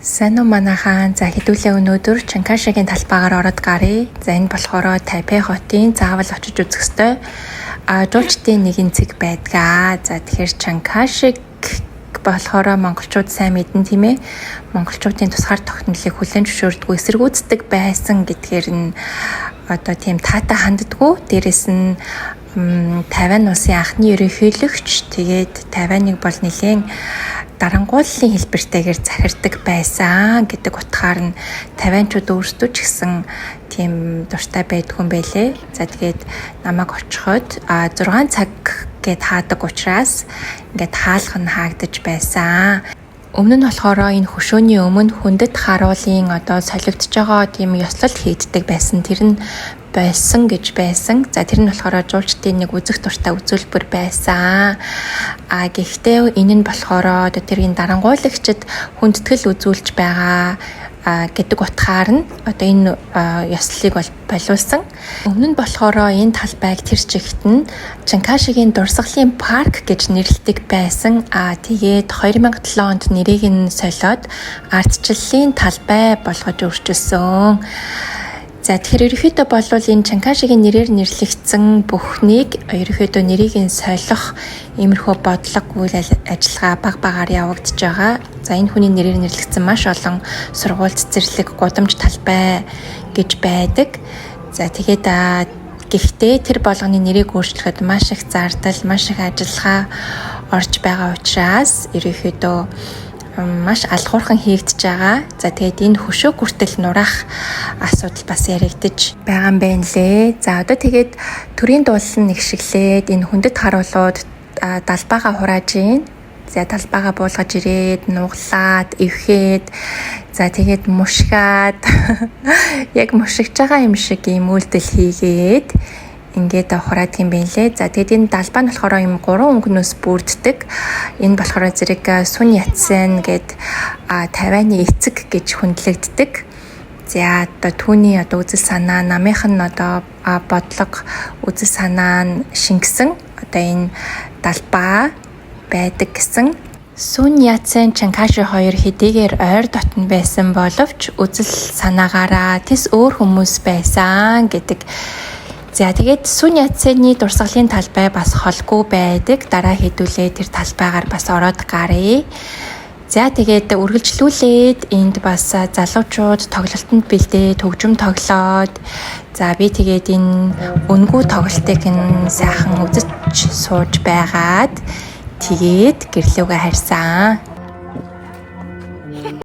Сайн уу манайхан. За хэдүүлээ өнөөдөр Чанкашигийн талбайгаар ороод гарыг. За энэ болохоор Тайпей хотын заавал очиж үзэх ёстой жуулчдын нэгэн цэг байдгаа. За тэгэхээр Чанкашиг болохоор монголчууд сайн мэднэ тийм ээ. Монголчуудын тусгаар тогтнолыг хүлээн зөвшөөрдгөө эсэргүүцдэг байсан гэдгээр нь одоо тийм таатай ханддаггүй. Дээрэс нь Тайвань улсын анхны ерөнхийлөгч тэгээд Тайваныг бол нэлээд дарангууллын хэлбэртэйгээр захирдаг байсан гэдэг утгаар нь Тайваньчууд өөрсдөө ч гэсэн тийм дуртай байдгүй юм байлээ. За тэгээд намайг очиход 6 цаг гээд хаадаг учраас ингээд хаалх нь хаагдаж байсан. Өмнө нь болохоор энэ хөшөөний өмнө хүндэт харуулын одоо солигдож байгаа тийм ёслол хийддэг байсан. Тэр нь байсан гэж байсан. За тэр нь болохоор жуулчдын нэг үзэх дуртай үзүүлбэр байсан. Гэхдээ энэ нь болохоор одоо тэргийн дарангуулагчид хүндэтгэл үзүүлж байгаа гэдэг утгаар нь одоо энэ ёслолыг бол болиулсан. Өмнө нь болохоор энэ талбайг тэр чигт нь Чанкашигийн дурсгалын парк гэж нэрлэдэг байсан. Тэгээд 2007 онд нэрийг нь солиод ардчлалын талбай болгож өөрчилсөн. За тэгэхээр ерөнхийдөө бол энэ Чанкашигийн нэрээр нэрлэгдсэн бүхнийг ерөнхийдөө нэрийг нь солих иймэрхүү бодлого үйл ажиллагаа баг багаар явагдаж байгаа. За энэ хүний нэрээр нэрлэгдсэн маш олон сургууль цэцэрлэг гудамж талбай гэж байдаг. За тэгээд гэхдээ тэр болгоны нэрийг өөрчлөхөд маш их зардал, маш их ажиллагаа орж байгаа учраас ерөнхийдөө маш алхуурхан хийгдэж байгаа. За тэгээд энэ хөшөө хүртэл нураах асуудал бас яригдаж байгаа юм байна лээ. За одоо тэгээд төрийн дуулсан нэгшиглээд энэ хүндэт харуулууд далбайгаа хурааж ийн. За талбайгаа буулгаж ирээд нуглаад, эвхээд за тэгээд мушгаад яг мушигч байгаа юм шиг ийм үйлдэл хийгээд ингээд хураад юм байна лээ. За тэгээд энэ далбай нь болохоор юм 3 өнгнөөс бүрддэг. Энэ болохоор зэрэг Сун Яцен гээд Тайваны эцэг гэж хүндлэгддэг. За одоо түүний одоо үзэл санаа, намынх нь одоо бодлого, үзэл санаа нь шингэсэн одоо энэ далбай байдаг гэсэн. Сун Яцен Чанкаши хоёр хэдийгээр ойр дотн байсан боловч үзэл санаагаараа тэс өөр хүмүүс байсан гэдэг. За тэгээд Сун Яцений дурсгалын талбай бас холгүй байдаг. Дараа хэдүүлээ тэр талбайгаар бас ороод гарыг. За тэгээд үргэлжлүүлээд энд бас залуучууд тоглолтод бэлдээ төгжим тоглоод. За би тэгээд энэ үнгүй тоглолтыг нь сайхан үзэж сууж байгаад тэгээд гэрлүүгээ харьсан.